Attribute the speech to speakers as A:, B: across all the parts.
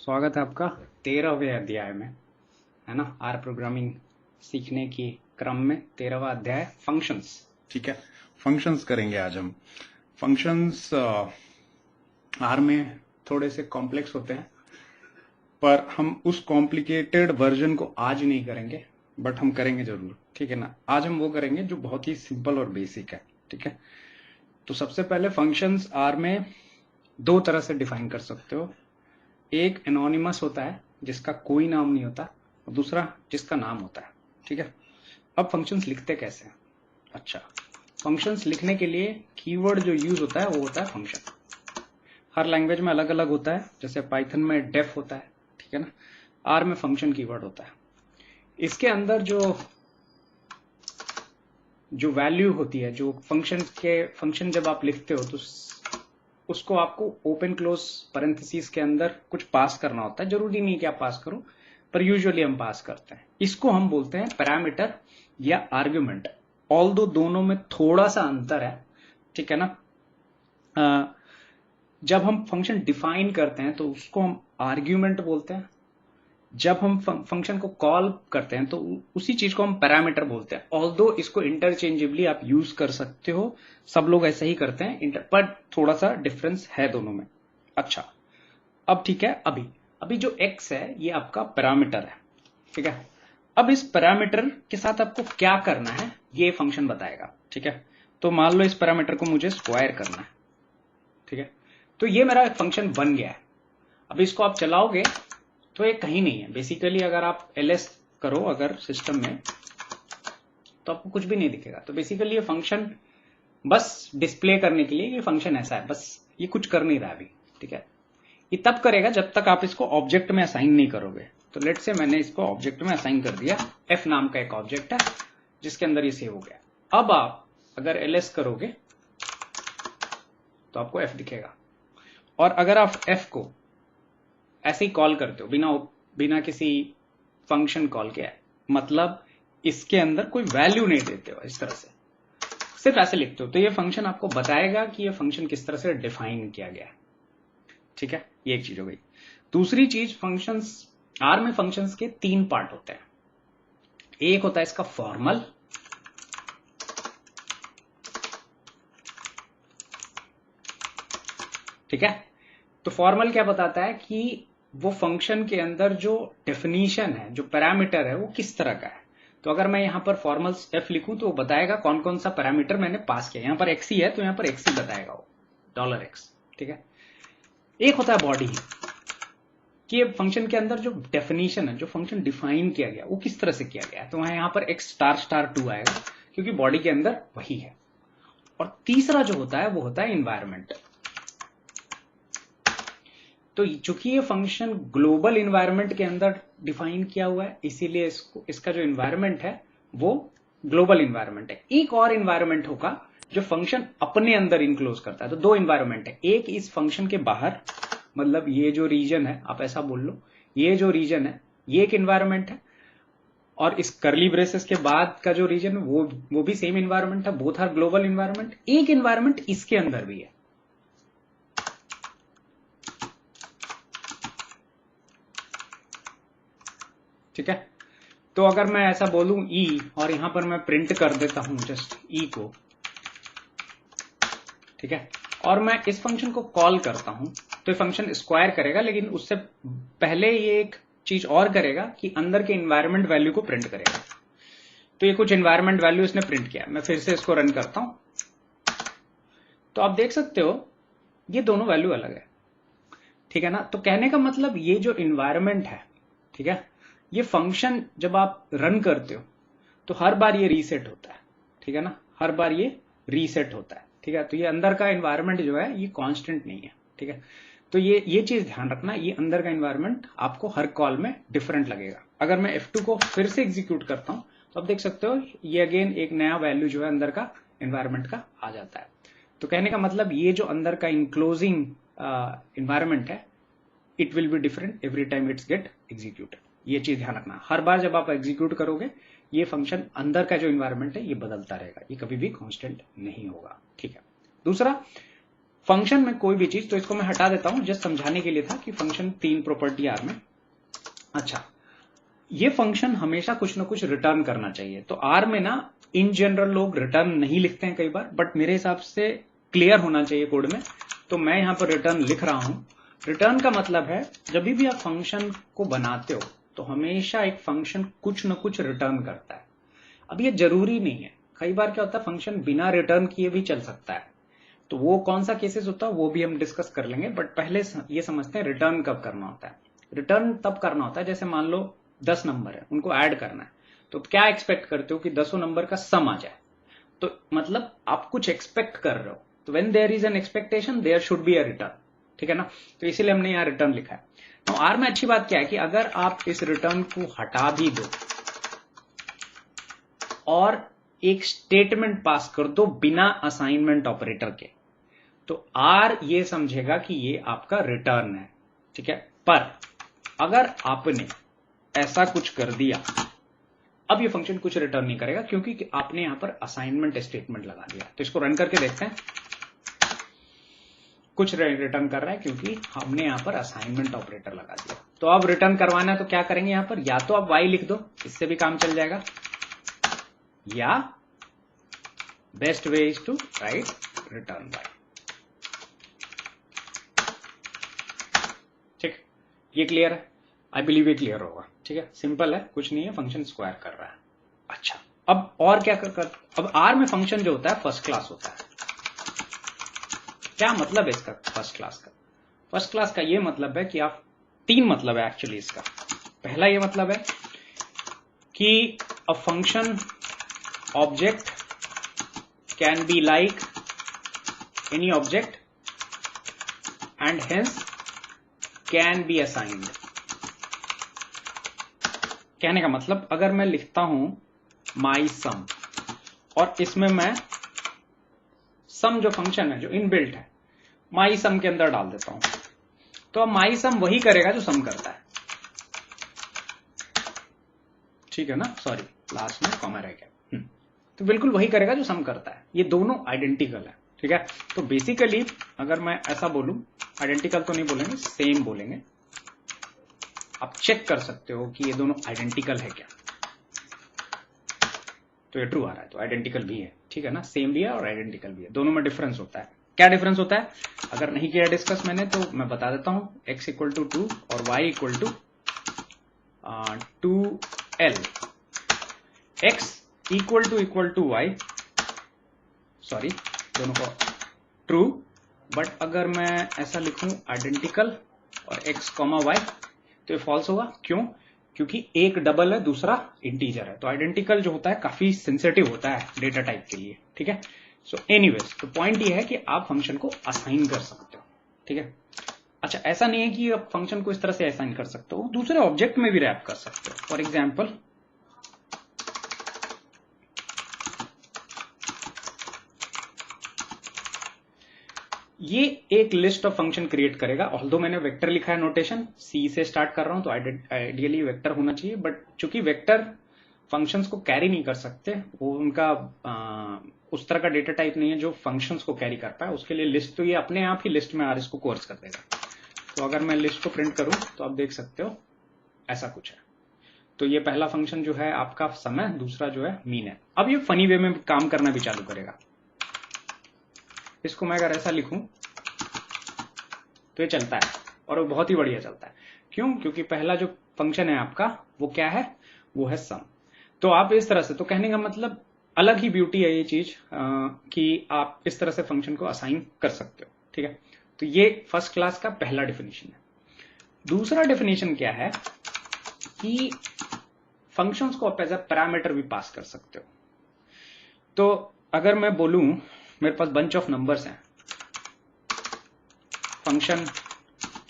A: स्वागत है आपका 13वें अध्याय में, है ना। आर प्रोग्रामिंग सीखने की क्रम में 13वां अध्याय फंक्शंस। ठीक है, फंक्शंस करेंगे आज हम। फंक्शंस आर में थोड़े से कॉम्प्लेक्स होते हैं, पर हम उस कॉम्प्लिकेटेड वर्जन को आज नहीं करेंगे, बट हम करेंगे जरूर। ठीक है ना। आज हम वो करेंगे जो बहुत ही सिंपल और बेसिक है। ठीक है, तो सबसे पहले फंक्शंस आर में दो तरह से डिफाइन कर सकते हो। एक एनोनिमस होता है जिसका कोई नाम नहीं होता, और दूसरा जिसका नाम होता है। ठीक है, अब फंक्शंस लिखते कैसे हैं? अच्छा, फंक्शंस लिखने के लिए कीवर्ड जो यूज होता है वो होता है फंक्शन। हर लैंग्वेज में अलग अलग होता है, जैसे पाइथन में डेफ होता है, ठीक है ना। आर में फंक्शन कीवर्ड होता है। इसके अंदर जो वैल्यू होती है, जो फंक्शन जब आप लिखते हो तो उसको आपको ओपन क्लोज पैरेंथेसिस के अंदर कुछ पास करना होता है। जरूरी नहीं कि आप पास करो, पर यूजुअली हम पास करते हैं। इसको हम बोलते हैं पैरामीटर या आर्ग्यूमेंट। ऑल्दो दोनों में थोड़ा सा अंतर है, ठीक है ना। जब हम फंक्शन डिफाइन करते हैं तो उसको हम आर्ग्यूमेंट बोलते हैं। जब हम फंक्शन को कॉल करते हैं तो उसी चीज को हम पैरामीटर बोलते हैं। ऑल्दो इसको इंटरचेंजेबली आप यूज कर सकते हो, सब लोग ऐसे ही करते हैं, पर थोड़ा सा डिफरेंस है दोनों में। अच्छा, अब ठीक है, अभी जो x है ये आपका पैरामीटर है। ठीक है, अब इस पैरामीटर के साथ आपको क्या करना है ये फंक्शन बताएगा। ठीक है, तो मान लो इस पैरामीटर को मुझे स्क्वायर करना है। ठीक है, तो ये मेरा फंक्शन बन गया है। अब इसको आप चलाओगे तो ये कहीं नहीं है। बेसिकली अगर आप ls करो अगर सिस्टम में, तो आपको कुछ भी नहीं दिखेगा। तो बेसिकली ये फंक्शन बस डिस्प्ले करने के लिए ये फंक्शन ऐसा है, बस ये कुछ कर नहीं रहा अभी। ठीक है, ये तब करेगा जब तक आप इसको ऑब्जेक्ट में असाइन नहीं करोगे। तो लेट से मैंने इसको ऑब्जेक्ट में असाइन कर दिया। f नाम का एक ऑब्जेक्ट है जिसके अंदर ये सेव हो गया। अब आप अगर ls करोगे तो आपको f दिखेगा, और अगर आप f को ऐसे ही कॉल करते हो बिना किसी फंक्शन कॉल के, मतलब इसके अंदर कोई वैल्यू नहीं देते हो, इस तरह से सिर्फ ऐसे लिखते हो, तो ये फंक्शन आपको बताएगा कि ये फंक्शन किस तरह से डिफाइन किया गया है। ठीक है, ये एक चीज हो गई। दूसरी चीज, फंक्शंस आर में फंक्शंस के तीन पार्ट होते हैं। एक होता है इसका फॉर्मल, ठीक है। तो फॉर्मल क्या बताता है कि वो फंक्शन के अंदर जो डेफिनेशन है, जो पैरामीटर है, वो किस तरह का है। तो अगर मैं यहां पर फॉर्मल f लिखूं तो वो बताएगा कौन कौन सा पैरामीटर मैंने पास किया। यहां पर x ही है तो यहां पर x ही बताएगा वो $x। ठीक है, एक होता है बॉडी, कि ये फंक्शन के अंदर जो डेफिनेशन है, जो फंक्शन डिफाइन किया गया वो किस तरह से किया गया है। तो वहां यहां पर x**2 आएगा क्योंकि बॉडी के अंदर वही है। और तीसरा जो होता है वो होता है इन्वायरमेंट। तो चूंकि ये फंक्शन ग्लोबल इन्वायरमेंट के अंदर डिफाइन किया हुआ है, इसीलिए इसका जो इन्वायरमेंट है वो ग्लोबल इन्वायरमेंट है। एक और इन्वायरमेंट होगा जो फंक्शन अपने अंदर इनक्लोज करता है। तो दो इन्वायरमेंट है, एक इस फंक्शन के बाहर, मतलब ये जो रीजन है, आप ऐसा बोल लो, ये जो रीजन है ये एक इन्वायरमेंट है, और इस करली ब्रेसेस के बाद का जो रीजन है वो भी सेम इन्वायरमेंट है। Both are global environment. एक इन्वायरमेंट इसके अंदर भी है। ठीक है, तो अगर मैं ऐसा बोलूं e, और यहां पर मैं प्रिंट कर देता हूं जस्ट e को, ठीक है, और मैं इस फंक्शन को कॉल करता हूं तो ये फंक्शन स्क्वायर करेगा, लेकिन उससे पहले ये एक चीज और करेगा कि अंदर के इन्वायरमेंट वैल्यू को प्रिंट करेगा। तो ये कुछ इन्वायरमेंट वैल्यू इसने प्रिंट किया। मैं फिर से इसको रन करता हूं तो आप देख सकते हो ये दोनों वैल्यू अलग है। ठीक है ना। तो कहने का मतलब ये जो इन्वायरमेंट है, ठीक है, ये फंक्शन जब आप रन करते हो तो हर बार ये रीसेट होता है। ठीक है ना, हर बार ये रीसेट होता है। ठीक है, तो ये अंदर का इन्वायरमेंट जो है ये कांस्टेंट नहीं है। ठीक है, तो ये चीज ध्यान रखना, ये अंदर का इन्वायरमेंट आपको हर कॉल में डिफरेंट लगेगा। अगर मैं F2 को फिर से एग्जीक्यूट करता हूं तो आप देख सकते हो ये अगेन एक नया वैल्यू जो है अंदर का इन्वायरमेंट का आ जाता है। तो कहने का मतलब ये जो अंदर का इनक्लोजिंग इन्वायरमेंट है, it will be different every time it's get executed. ये चीज ध्यान रखना, हर बार जब आप एग्जीक्यूट करोगे ये फंक्शन अंदर का जो इन्वायरमेंट है ये बदलता रहेगा, ये कभी भी कांस्टेंट नहीं होगा। ठीक है, दूसरा फंक्शन में कोई भी चीज, तो इसको मैं हटा देता हूं, जस्ट समझाने के लिए था कि फंक्शन 3 प्रॉपर्टी आर में। अच्छा, ये फंक्शन हमेशा कुछ ना कुछ रिटर्न करना चाहिए। तो आर में ना इन जनरल लोग रिटर्न नहीं लिखते हैं कई बार, बट मेरे हिसाब से क्लियर होना चाहिए कोड में, तो मैं यहां पर रिटर्न लिख रहा हूं। रिटर्न का मतलब है जब भी आप फंक्शन को बनाते हो तो हमेशा एक फंक्शन कुछ ना कुछ रिटर्न करता है। अब ये जरूरी नहीं है, कई बार क्या होता है फंक्शन बिना रिटर्न किए भी चल सकता है, तो वो कौन सा केसेस होता है वो भी हम डिस्कस कर लेंगे, बट पहले ये समझते हैं रिटर्न कब करना होता है। रिटर्न तब करना होता है जैसे मान लो 10 नंबर है, उनको ऐड करना है, तो क्या एक्सपेक्ट करते हो कि 10 नंबर का सम आ जाए, तो मतलब आप कुछ एक्सपेक्ट कर रहे हो, तो when there is an expectation there should be a return, ठीक है ना। तो इसीलिए हमने यहाँ रिटर्न लिखा है। तो आर में अच्छी बात क्या है कि अगर आप इस रिटर्न को हटा भी दो और एक स्टेटमेंट पास कर दो बिना असाइनमेंट ऑपरेटर के, तो आर ये समझेगा कि ये आपका रिटर्न है, ठीक है। पर अगर आपने ऐसा कुछ कर दिया, अब ये फंक्शन कुछ रिटर्न नहीं करेगा क्योंकि आपने यहां पर असाइनमेंट स्टेटमेंट लगा दिया। तो इसको रन करके देखते हैं, कुछ रिटर्न कर रहा है क्योंकि हमने यहां पर असाइनमेंट ऑपरेटर लगा दिया। तो अब रिटर्न करवाना है तो क्या करेंगे यहां पर, या तो आप y लिख दो, इससे भी काम चल जाएगा, या best way is to write return y। ठीक, ये क्लियर है, आई बिलीव ये क्लियर होगा, ठीक है। सिंपल है, कुछ नहीं है, फंक्शन स्क्वायर कर रहा है। अच्छा, अब और क्या कर अब आर में फंक्शन जो होता है फर्स्ट क्लास होता है। क्या मतलब है इसका फर्स्ट क्लास का? फर्स्ट क्लास का ये मतलब है कि आप, 3 मतलब है एक्चुअली इसका। पहला ये मतलब है कि a function object can be like any object and hence can be assigned. कहने का मतलब अगर मैं लिखता हूं माई सम और इसमें मैं सम जो फंक्शन है जो इनबिल्ट है माई सम के अंदर डाल देता हूं, तो अब माई सम वही करेगा जो सम करता है, ठीक है ना। सॉरी, लास्ट में कॉमा रह गया। तो बिल्कुल वही करेगा जो सम करता है, ये दोनों आइडेंटिकल है, ठीक है। तो बेसिकली अगर मैं ऐसा बोलूं, आइडेंटिकल तो नहीं बोलेंगे, सेम बोलेंगे। आप चेक कर सकते हो कि ये दोनों आइडेंटिकल है क्या, तो ये ट्रू आ रहा है, तो आइडेंटिकल भी है, ठीक है ना। सेम भी है और आइडेंटिकल भी है, दोनों में डिफरेंस होता है। क्या डिफरेंस होता है अगर नहीं किया डिस्कस मैंने तो मैं बता देता हूं, x इक्वल टू 2 और y equal to 2l, x equal to y, sorry दोनों को ट्रू, बट अगर मैं ऐसा लिखूं आइडेंटिकल और x कॉमा y तो ये फॉल्स होगा। क्यों? क्योंकि एक डबल है दूसरा इंटीजर है, तो आइडेंटिकल जो होता है काफी सेंसिटिव होता है डेटा टाइप के लिए, ठीक है। सो एनीवेज, तो पॉइंट ये है कि आप फंक्शन को असाइन कर सकते हो, ठीक है। अच्छा, ऐसा नहीं है कि आप फंक्शन को इस तरह से असाइन कर सकते हो, दूसरे ऑब्जेक्ट में भी रैप कर सकते हो। फॉर एग्जाम्पल ये एक लिस्ट ऑफ फंक्शन क्रिएट करेगा, ऑल्दो मैंने वेक्टर लिखा है नोटेशन, सी से स्टार्ट कर रहा हूं तो आइडियली वेक्टर होना चाहिए, बट चूंकि वेक्टर फंक्शंस को कैरी नहीं कर सकते, वो उनका उस तरह का डेटा टाइप नहीं है जो फंक्शंस को कैरी कर पाए, उसके लिए लिस्ट तो ये अपने आप ही लिस्ट में इसको कोर्स कर देगा। तो अगर मैं लिस्ट को प्रिंट करूं तो आप देख सकते हो ऐसा कुछ है। तो ये पहला फंक्शन जो है आपका समय, दूसरा जो है मीन है। अब ये फनी वे में काम करना भी चालू करेगा। इसको मैं अगर ऐसा लिखूं तो ये चलता है और वो बहुत ही बढ़िया चलता है। क्यों? क्योंकि पहला जो फंक्शन है आपका वो क्या है, वो है सम। तो आप इस तरह से, तो कहने का मतलब अलग ही ब्यूटी है ये चीज कि आप इस तरह से फंक्शन को असाइन कर सकते हो, ठीक है। तो ये फर्स्ट क्लास का पहला डेफिनेशन है। दूसरा डेफिनेशन क्या है कि फंक्शंस को आप एज अ पैरामीटर भी पास कर सकते हो। तो अगर मैं बोलूं मेरे पास बंच ऑफ नंबर्स हैं, function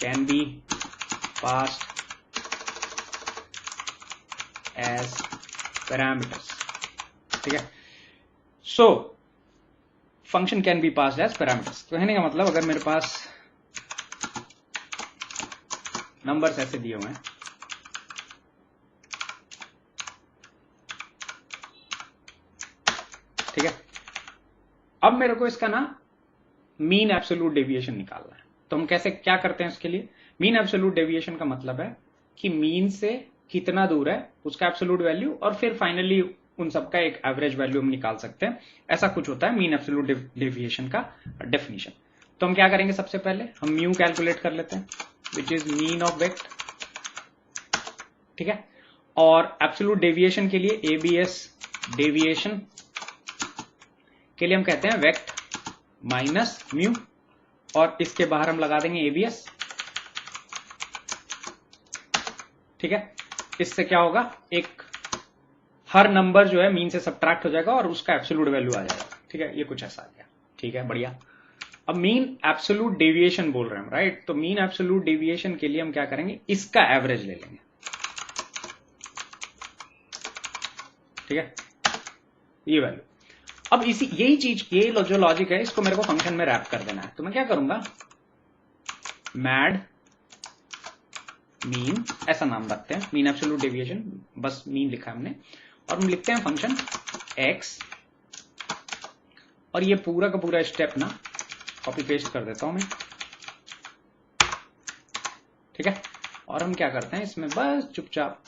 A: can be passed as parameters, ठीक है। So function can be passed as parameters, तो कहने का मतलब अगर मेरे पास नंबर्स ऐसे दिए हुए हैं, ठीक है, अब मेरे को इसका ना मीन एब्सोल्यूट डेविएशन निकालना है। तो हम कैसे क्या करते हैं इसके लिए? मीन एब्सोल्यूट डेविएशन का मतलब है कि मीन से कितना दूर है उसका एब्सोल्यूट वैल्यू, और फिर फाइनली उन सबका एक एवरेज वैल्यू हम निकाल सकते हैं। ऐसा कुछ होता है मीन एब्सोल्यूट डेविएशन का डेफिनेशन। तो हम क्या करेंगे, सबसे पहले हम म्यू कैलकुलेट कर लेते हैं, विच इज मीन ऑफ वेक्ट, ठीक है। और एब्सोल्यूट डेविएशन के लिए एबीएस डेविएशन के लिए हम कहते हैं वेक्ट माइनस म्यू, और इसके बाहर हम लगा देंगे एबीएस, ठीक है। इससे क्या होगा, एक हर नंबर जो है मीन से सब्ट्रैक्ट हो जाएगा और उसका एब्सोल्यूट वैल्यू आ जाएगा, ठीक है। ये कुछ ऐसा आ गया, ठीक है, बढ़िया। अब मीन एब्सोल्यूट डेविएशन बोल रहे हैं हम, राइट। तो मीन एब्सोल्यूट डेविएशन के लिए हम क्या करेंगे, इसका एवरेज ले लेंगे, ठीक है, ये वैल्यू। अब यही चीज, ये जो लॉजिक है, इसको मेरे को फंक्शन में रैप कर देना है। तो मैं क्या करूंगा, मैड मीन, ऐसा नाम रखते हैं, मीन एब्सोल्यूट डेविएशन, बस मीन लिखा है हमने, और हम लिखते हैं फंक्शन एक्स, और ये पूरा का पूरा स्टेप ना कॉपी पेस्ट कर देता हूं मैं, ठीक है। और हम क्या करते हैं इसमें, बस चुपचाप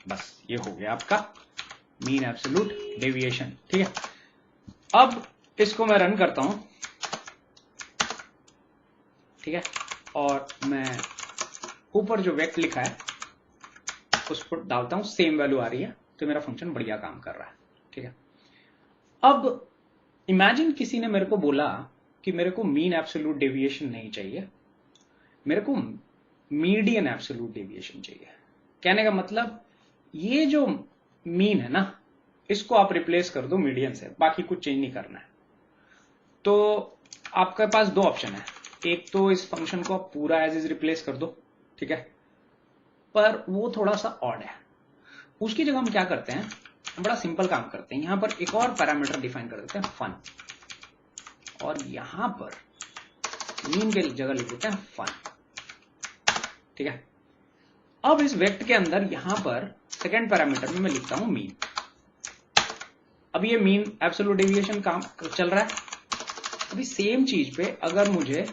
A: बस ये हो गया आपका मीन एब्सोल्यूट डेविएशन, ठीक है। अब इसको मैं रन करता हूं, ठीक है, और मैं ऊपर जो वेक्ट लिखा है उस पर डालता हूं, सेम वैल्यू आ रही है, तो मेरा फंक्शन बढ़िया काम कर रहा है, ठीक है। अब इमेजिन किसी ने मेरे को बोला कि मेरे को मीन एब्सोल्यूट डेविएशन नहीं चाहिए, मेरे को मीडियन एब्सोल्यूट डेविएशन चाहिए। कहने का मतलब, ये जो मीन है ना, इसको आप रिप्लेस कर दो मीडियन से, बाकी कुछ चेंज नहीं करना है। तो आपके पास दो ऑप्शन है, एक तो इस फंक्शन को आप पूरा एज इज रिप्लेस कर दो, ठीक है, पर वो थोड़ा सा ऑड है। उसकी जगह हम क्या करते हैं, बड़ा सिंपल काम करते हैं, यहां पर एक और पैरामीटर डिफाइन कर देते हैं फन, और यहां पर मीन के जगह लिख देते हैं फन, ठीक है। अब इस वेक्ट के अंदर यहां पर सेकेंड पैरामीटर में मैं लिखता हूं मीन। अब ये मीन एब्सोल्यूट डेविएशन काम चल रहा है। अभी सेम चीज पे अगर मुझे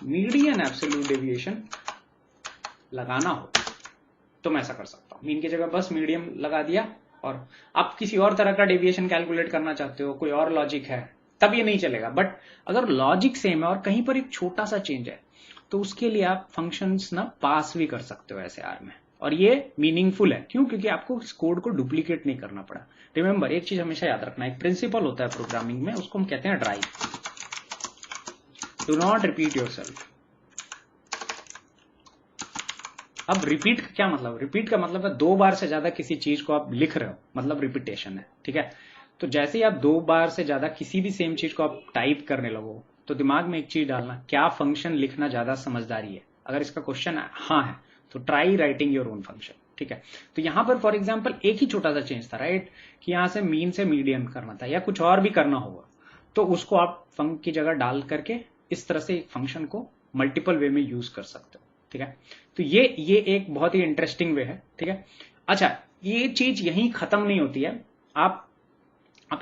A: मीडियन एब्सोल्यूट डेविएशन लगाना हो तो मैं ऐसा कर सकता हूं, मीन की जगह बस मीडियम लगा दिया। और आप किसी और तरह का डेविएशन कैलकुलेट करना चाहते हो, कोई और लॉजिक है, तब ये नहीं चलेगा। बट अगर लॉजिक सेम है और कहीं पर एक छोटा सा चेंज है, तो उसके लिए आप फंक्शंस ना पास भी कर सकते हो ऐसे आर में, और ये मीनिंगफुल है। क्यों? क्योंकि आपको इस कोड को डुप्लीकेट नहीं करना पड़ा। रिमेंबर, एक चीज हमेशा याद रखना, एक प्रिंसिपल होता है प्रोग्रामिंग में, उसको हम कहते हैं drive, do not repeat yourself. अब रिपीट का क्या मतलब? रिपीट का मतलब है दो बार से ज्यादा किसी चीज को आप लिख रहे हो, मतलब रिपीटेशन है, ठीक है। तो जैसे ही आप दो बार से ज्यादा किसी भी सेम चीज को आप टाइप करने लगो, तो दिमाग में एक चीज डालना, क्या फंक्शन लिखना ज्यादा समझदारी है? अगर इसका क्वेश्चन हाँ है तो try writing your own function, ठीक है। तो यहां पर फॉर एग्जाम्पल एक ही छोटा सा चेंज था, राइट, कि यहां से मीन से मीडियम करना था या कुछ और भी करना होगा, तो उसको आप फंक की जगह डाल करके इस तरह से एक फंक्शन को मल्टीपल वे में यूज कर सकते हो, ठीक है। तो ये एक बहुत ही इंटरेस्टिंग वे है, ठीक है। अच्छा, ये चीज यहीं खत्म नहीं होती है, आप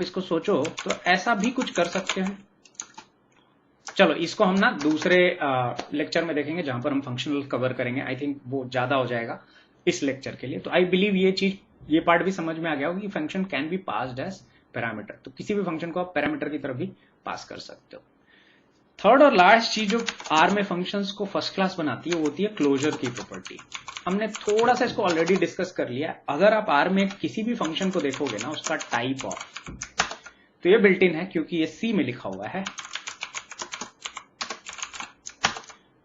A: इसको सोचो तो ऐसा भी कुछ कर सकते हैं। चलो इसको हम ना दूसरे लेक्चर में देखेंगे, जहां पर हम फंक्शनल कवर करेंगे। आई थिंक वो ज्यादा हो जाएगा इस लेक्चर के लिए। तो आई बिलीव ये पार्ट भी समझ में आ गया होगा कि function can be passed as parameter. तो किसी भी फंक्शन को आप पैरामीटर की तरफ भी पास कर सकते हो। थर्ड और लास्ट चीज जो आर में फंक्शंस को फर्स्ट क्लास बनाती है, वो होती है क्लोजर की प्रॉपर्टी। हमने थोड़ा सा इसको ऑलरेडी डिस्कस कर लिया। अगर आप आर में किसी भी फंक्शन को देखोगे ना, उसका टाइप ऑफ, तो ये बिल्ट इन है क्योंकि ये सी में लिखा हुआ है,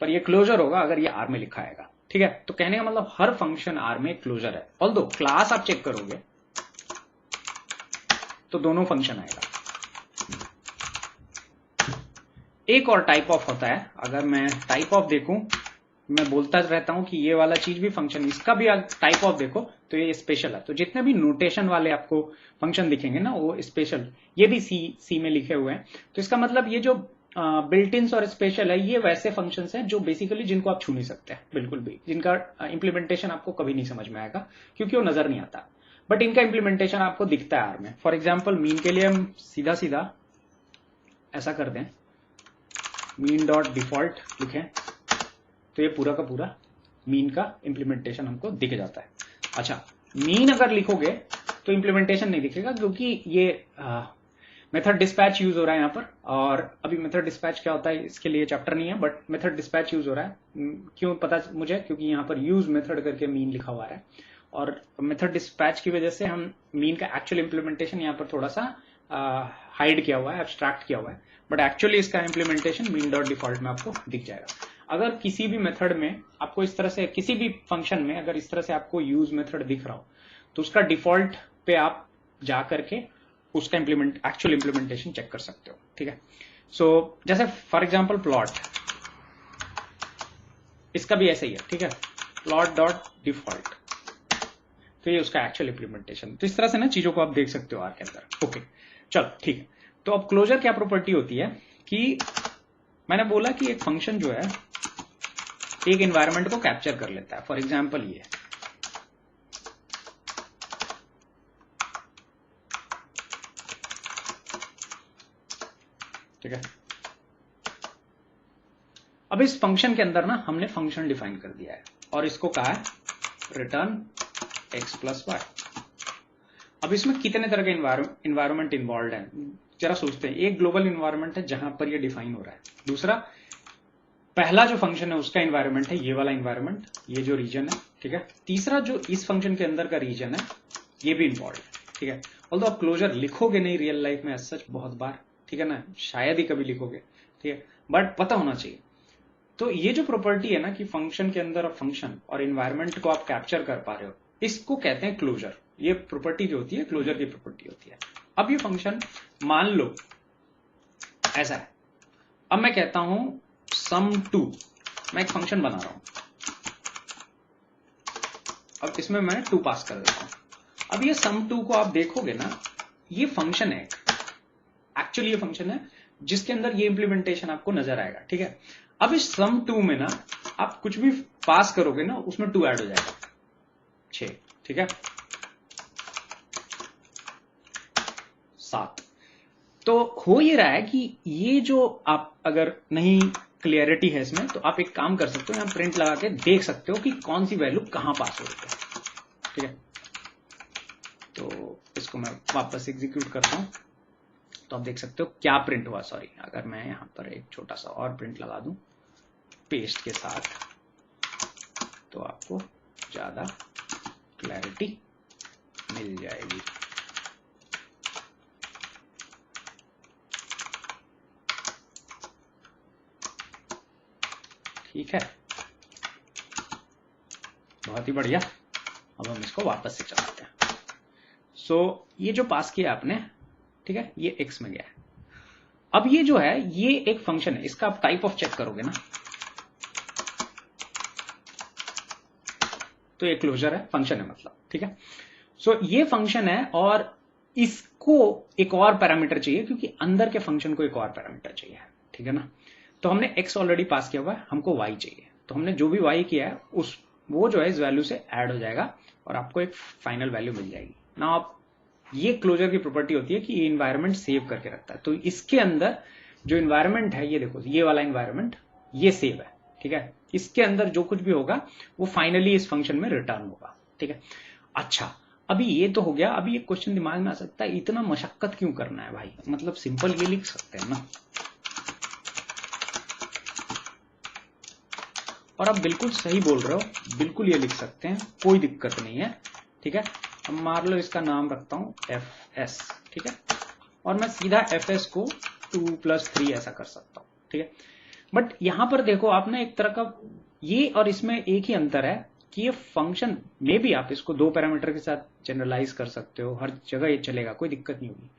A: पर ये क्लोजर होगा अगर ये आर में लिखा आएगा, ठीक है। तो कहने का मतलब हर फंक्शन आर में क्लोजर है। ऑल्दो क्लास आप चेक करोगे तो दोनों फंक्शन आएगा। एक और टाइप ऑफ होता है, अगर मैं टाइप ऑफ देखूं, मैं बोलता रहता हूं कि ये वाला चीज भी फंक्शन, इसका भी टाइप ऑफ देखो तो ये स्पेशल है। तो जितने भी नोटेशन वाले आपको फंक्शन दिखेंगे ना, वो स्पेशल, ये भी सी में लिखे हुए हैं। तो इसका मतलब ये जो बिल्ट इन और स्पेशल है, ये वैसे फंक्शंस हैं जो बेसिकली जिनको आप छू नहीं सकते बिल्कुल भी, जिनका इंप्लीमेंटेशन आपको कभी नहीं समझ में आएगा क्योंकि वो नजर नहीं आता, बट इनका इंप्लीमेंटेशन आपको दिखता है आर में। फॉर एग्जाम्पल मीन के लिए हम सीधा सीधा ऐसा कर दें, मीन डॉट डिफॉल्ट लिखें तो ये पूरा का पूरा मीन का इंप्लीमेंटेशन हमको दिख जाता है। अच्छा, मीन अगर लिखोगे तो इंप्लीमेंटेशन नहीं दिखेगा क्योंकि ये मेथड डिस्पैच यूज हो रहा है यहाँ पर, और अभी मेथड डिस्पैच क्या होता है इसके लिए चैप्टर नहीं है, बट मेथड डिस्पैच यूज हो रहा है। क्यों पता मुझे, क्योंकि यहाँ पर यूज मेथड करके मीन लिखा हुआ है, और मेथड डिस्पैच की वजह से हम मीन का एक्चुअल इंप्लीमेंटेशन यहाँ पर थोड़ा सा हाइड किया हुआ है, एब्स्ट्रैक्ट किया हुआ है, बट एक्चुअली इसका इंप्लीमेंटेशन मीन डॉट डिफॉल्ट में आपको दिख जाएगा। अगर किसी भी मेथड में आपको इस तरह से, किसी भी फंक्शन में अगर इस तरह से आपको यूज मेथड दिख रहा हो तो उसका डिफॉल्ट पे आप जा करके उसका एक्चुअल इंप्लीमेंटेशन चेक कर सकते हो। ठीक है, सो जैसे फॉर एग्जांपल प्लॉट, इसका भी ऐसे ही है। ठीक है, प्लॉट डॉट डिफॉल्ट, तो ये उसका एक्चुअल इंप्लीमेंटेशन। तो इस तरह से ना चीजों को आप देख सकते हो आर के अंदर। ओके, चलो ठीक है। तो अब क्लोजर क्या प्रॉपर्टी होती है कि मैंने बोला कि एक फंक्शन जो है एक एनवायरनमेंट को कैप्चर कर लेता है। फॉर एग्जांपल ये ठीक है, अब इस फंक्शन के अंदर ना हमने फंक्शन डिफाइन कर दिया है और इसको कहा है रिटर्न x प्लस वाई। अब इसमें कितने तरह के इन्वायरमेंट इन्वॉल्व है जरा सोचते हैं। एक ग्लोबल इन्वायरमेंट है जहां पर ये डिफाइन हो रहा है, दूसरा पहला जो फंक्शन है उसका इन्वायरमेंट है ये वाला इन्वायरमेंट, ये जो रीजन है। ठीक है, तीसरा जो इस फंक्शन के अंदर का रीजन है ये भी इन्वॉल्व है। ठीक है, ऑल्दो आप क्लोजर लिखोगे नहीं रियल लाइफ में सच बहुत बार, ठीक है ना, शायद ही कभी लिखोगे, ठीक है, बट पता होना चाहिए। तो ये जो प्रॉपर्टी है ना कि फंक्शन के अंदर फंक्शन और इन्वायरमेंट को आप कैप्चर कर पा रहे हो, इसको कहते हैं क्लोजर। ये प्रॉपर्टी जो होती है क्लोजर की प्रॉपर्टी होती है। अब ये फंक्शन मान लो ऐसा है, अब मैं कहता हूं sum2, मैं एक फंक्शन बना रहा हूं, अब इसमें मैं 2 पास कर देता हूं। अब ये sum2 को आप देखोगे ना, ये फंक्शन है, एक्चुअली ये फंक्शन है जिसके अंदर ये इंप्लीमेंटेशन आपको नजर आएगा। ठीक है, अब इस sum2 में ना आप कुछ भी पास करोगे ना उसमें 2 ऐड हो जाएगा, 6। ठीक है, 7। तो हो ये रहा है कि ये जो आप अगर नहीं क्लियरिटी है इसमें तो आप एक काम कर सकते हो, यहां प्रिंट लगा के देख सकते हो कि कौन सी वैल्यू कहां पास हो रही है। ठीक है, तो इसको मैं वापस एग्जीक्यूट करता हूं तो आप देख सकते हो क्या प्रिंट हुआ। सॉरी, अगर मैं यहां पर एक छोटा सा और प्रिंट लगा दूं पेस्ट के साथ तो आपको ज्यादा क्लैरिटी मिल जाएगी। ठीक है, बहुत ही बढ़िया। अब हम इसको वापस से चलाते हैं। सो ये जो पास किया आपने, ठीक है, ये x में गया है। अब ये जो है ये एक फंक्शन है, इसका आप टाइप ऑफ चेक करोगे ना तो ये क्लोजर है, फंक्शन है मतलब। ठीक है, सो ये फंक्शन है और इसको एक और पैरामीटर चाहिए क्योंकि अंदर के फंक्शन को एक और पैरामीटर चाहिए। ठीक है ना, तो हमने x ऑलरेडी पास किया हुआ है, हमको y चाहिए, तो हमने जो भी y किया है उस वो जो है इस वैल्यू से ऐड हो जाएगा और आपको एक फाइनल वैल्यू मिल जाएगी ना। आप ये क्लोजर की प्रॉपर्टी होती है कि ये इन्वायरमेंट सेव करके रखता है। तो इसके अंदर जो इन्वायरमेंट है ये देखो, ये वाला इन्वायरमेंट ये सेव है। ठीक है, इसके अंदर जो कुछ भी होगा वो फाइनली इस फंक्शन में रिटर्न होगा। ठीक है, अच्छा अभी ये तो हो गया। अभी एक क्वेश्चन दिमाग में आ सकता है, इतना मशक्कत क्यों करना है भाई, मतलब सिंपल ये लिख सकते हैं ना। और आप बिल्कुल सही बोल रहे हो, बिल्कुल ये लिख सकते हैं, कोई दिक्कत नहीं है। ठीक है, अब मान लो इसका नाम रखता हूं fs। ठीक है, और मैं सीधा fs को 2 + 3 ऐसा कर सकता हूं। ठीक है, बट यहां पर देखो आप ना एक तरह का ये और इसमें एक ही अंतर है कि ये फंक्शन में भी आप इसको 2 पैरामीटर के साथ जनरलाइज कर सकते हो, हर जगह ये चलेगा, कोई दिक्कत नहीं होगी।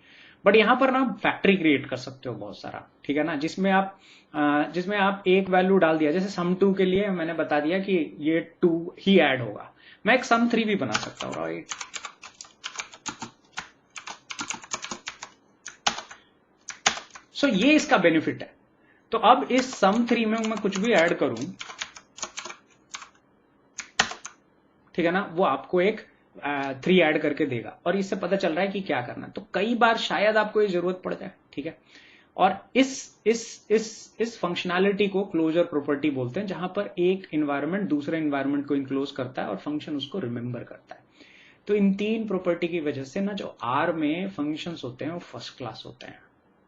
A: बट यहां पर ना फैक्ट्री क्रिएट कर सकते हो बहुत सारा। ठीक है ना, जिसमें आप एक वैल्यू डाल दिया, जैसे sum2 के लिए मैंने बता दिया कि ये 2 ही ऐड होगा, मैं एक sum3 भी बना सकता हूँ। राइट, सो ये इसका बेनिफिट है। तो अब इस सम 3 में मैं कुछ भी ऐड करूं, ठीक है ना, वो आपको एक 3 ऐड करके देगा और इससे पता चल रहा है कि क्या करना है। तो कई बार शायद आपको ये जरूरत पड़ जाए, ठीक है। और इस फंक्शनैलिटी को क्लोजर प्रॉपर्टी बोलते हैं, जहां पर एक इन्वायरमेंट दूसरे इन्वायरमेंट को इनक्लोज करता है और फंक्शन उसको रिमेंबर करता है। तो इन 3 प्रॉपर्टी की वजह से ना जो आर में फंक्शंस होते हैं वो फर्स्ट क्लास होते हैं।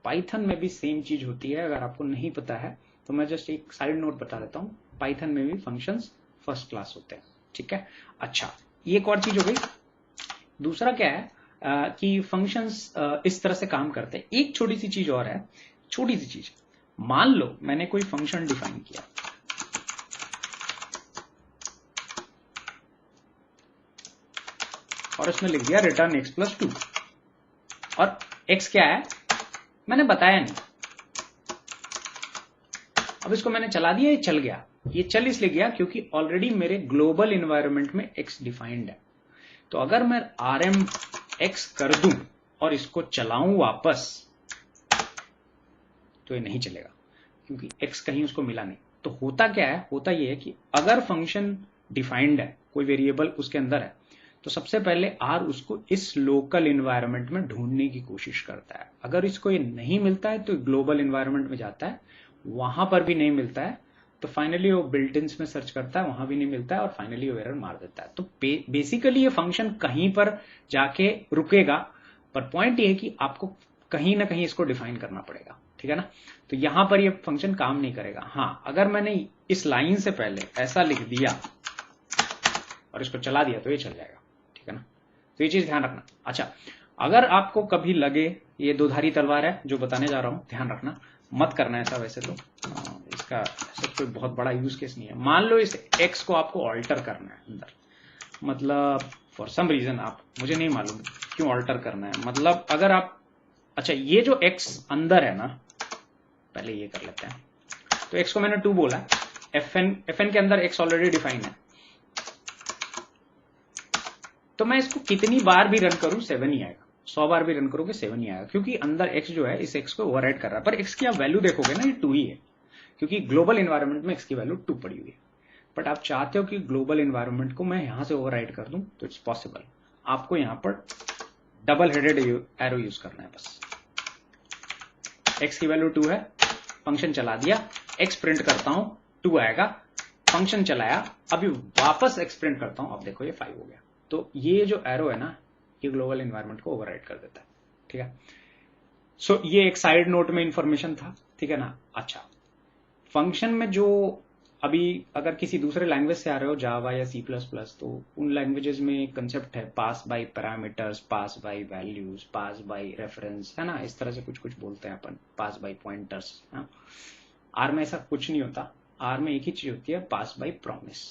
A: पाइथन में भी सेम चीज होती है, अगर आपको नहीं पता है तो मैं जस्ट एक साइड नोट बता देता हूँ, पाइथन में भी फंक्शंस फर्स्ट क्लास होते हैं, ठीक है। अच्छा, ये एक और चीज हो गई। दूसरा क्या है कि फंक्शंस इस तरह से काम करते हैं। एक छोटी सी चीज और है, छोटी सी चीज, मान लो मैंने कोई फंक्शन डिफाइन किया और उसमें लिख दिया रिटर्न x + 2 और x क्या है मैंने बताया नहीं। अब इसको मैंने चला दिया, ये चल गया। ये चल इसलिए गया क्योंकि ऑलरेडी मेरे ग्लोबल इन्वायरमेंट में x डिफाइंड है। तो अगर मैं rm x कर दूं और इसको चलाऊं वापस तो ये नहीं चलेगा क्योंकि x कहीं उसको मिला नहीं। तो होता क्या है, होता ये है कि अगर फंक्शन डिफाइंड है, कोई वेरिएबल उसके अंदर है, तो सबसे पहले R उसको इस लोकल इन्वायरमेंट में ढूंढने की कोशिश करता है। अगर इसको ये नहीं मिलता है तो ग्लोबल इन्वायरमेंट में जाता है, वहां पर भी नहीं मिलता है तो फाइनली वो बिल्ट-इन्स में सर्च करता है, वहां भी नहीं मिलता है और फाइनली वो एरर मार देता है। तो बेसिकली ये फंक्शन कहीं पर जाके रुकेगा, पर पॉइंट ये है कि आपको कहीं ना कहीं इसको डिफाइन करना पड़ेगा, ठीक है ना। तो यहां पर ये फंक्शन काम नहीं करेगा। हाँ, अगर मैंने इस लाइन से पहले ऐसा लिख दिया और इसको चला दिया तो ये चल जाएगा, ठीक है ना। तो ये चीज ध्यान रखना। अच्छा, अगर आपको कभी लगे ये दोधारी तलवार है जो बताने जा रहा हूं, ध्यान रखना, मत करना ऐसा। वैसे तो इसका ऐसा कोई बहुत बड़ा यूज केस नहीं है। मान लो इस x को आपको ऑल्टर करना है अंदर, मतलब फॉर सम रीजन, आप, मुझे नहीं मालूम क्यों ऑल्टर करना है, मतलब अगर आप, अच्छा ये जो x अंदर है ना, पहले ये कर लेते हैं। तो x को मैंने 2 बोला, fn के अंदर x ऑलरेडी डिफाइन है, तो मैं इसको कितनी बार भी रन करूं 7 ही आएगा। 100 बार भी रन करोगे 7 ही आएगा, क्योंकि अंदर x जो है इस x को ओवरराइड कर रहा है। पर x की आप वैल्यू देखोगे ना, ये 2 ही है, क्योंकि ग्लोबल इन्वायरमेंट में x की वैल्यू 2 पड़ी हुई है। बट आप चाहते हो कि ग्लोबल इन्वायरमेंट को मैं यहां से ओवरराइड कर दूं, तो इट्स पॉसिबल। आपको यहां पर डबल हेडेड एरो यूज करना है बस। x की वैल्यू 2 है, फंक्शन चला दिया, x प्रिंट करता हूं 2 आएगा, फंक्शन चलाया, अभी वापस x प्रिंट करता हूं, अब देखो ये 5 हो गया। तो ये जो एरो है ना, ये ग्लोबल इन्वायरमेंट को ओवरराइड कर देता है, ठीक है। सो ये एक साइड नोट में इंफॉर्मेशन था, ठीक है ना। अच्छा, फंक्शन में जो अभी अगर किसी दूसरे लैंग्वेज से आ रहे हो, जावा या C++, तो उन लैंग्वेजेस में कंसेप्ट है pass by parameters, pass by values, pass by reference, है ना, इस तरह से कुछ कुछ बोलते हैं अपन, पास बाय पॉइंटर्स। आर में ऐसा कुछ नहीं होता। आर में एक ही चीज होती है, पास बाय प्रॉमिस,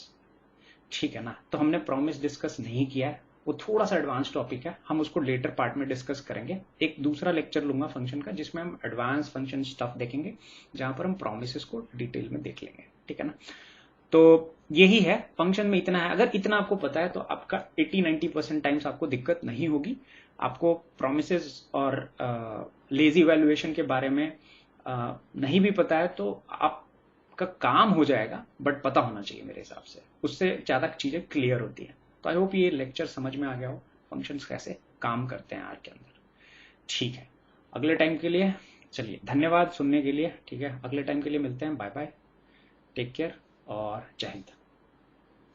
A: ठीक है ना। तो हमने प्रॉमिस डिस्कस नहीं किया है, वो थोड़ा सा एडवांस टॉपिक है, हम उसको लेटर पार्ट में डिस्कस करेंगे। एक दूसरा लेक्चर लूंगा फंक्शन का, जिसमें हम एडवांस फंक्शन स्टफ देखेंगे, जहां पर हम प्रोमिसेस को डिटेल में देख लेंगे, ठीक है ना। तो यही है फंक्शन में, इतना है। अगर इतना आपको पता है तो आपका 80-90% टाइम्स आपको दिक्कत नहीं होगी। आपको प्रोमिसेस और लेजी वैल्यूएशन के बारे में नहीं भी पता है तो आपका काम हो जाएगा, बट पता होना चाहिए मेरे हिसाब से, उससे ज्यादा चीजें क्लियर होती है। तो आई होप ये लेक्चर समझ में आ गया हो, फंक्शंस कैसे काम करते हैं आर के अंदर, ठीक है। अगले टाइम के लिए चलिए, धन्यवाद सुनने के लिए, ठीक है। अगले टाइम के लिए मिलते हैं, बाय बाय, टेक केयर और जय हिंद।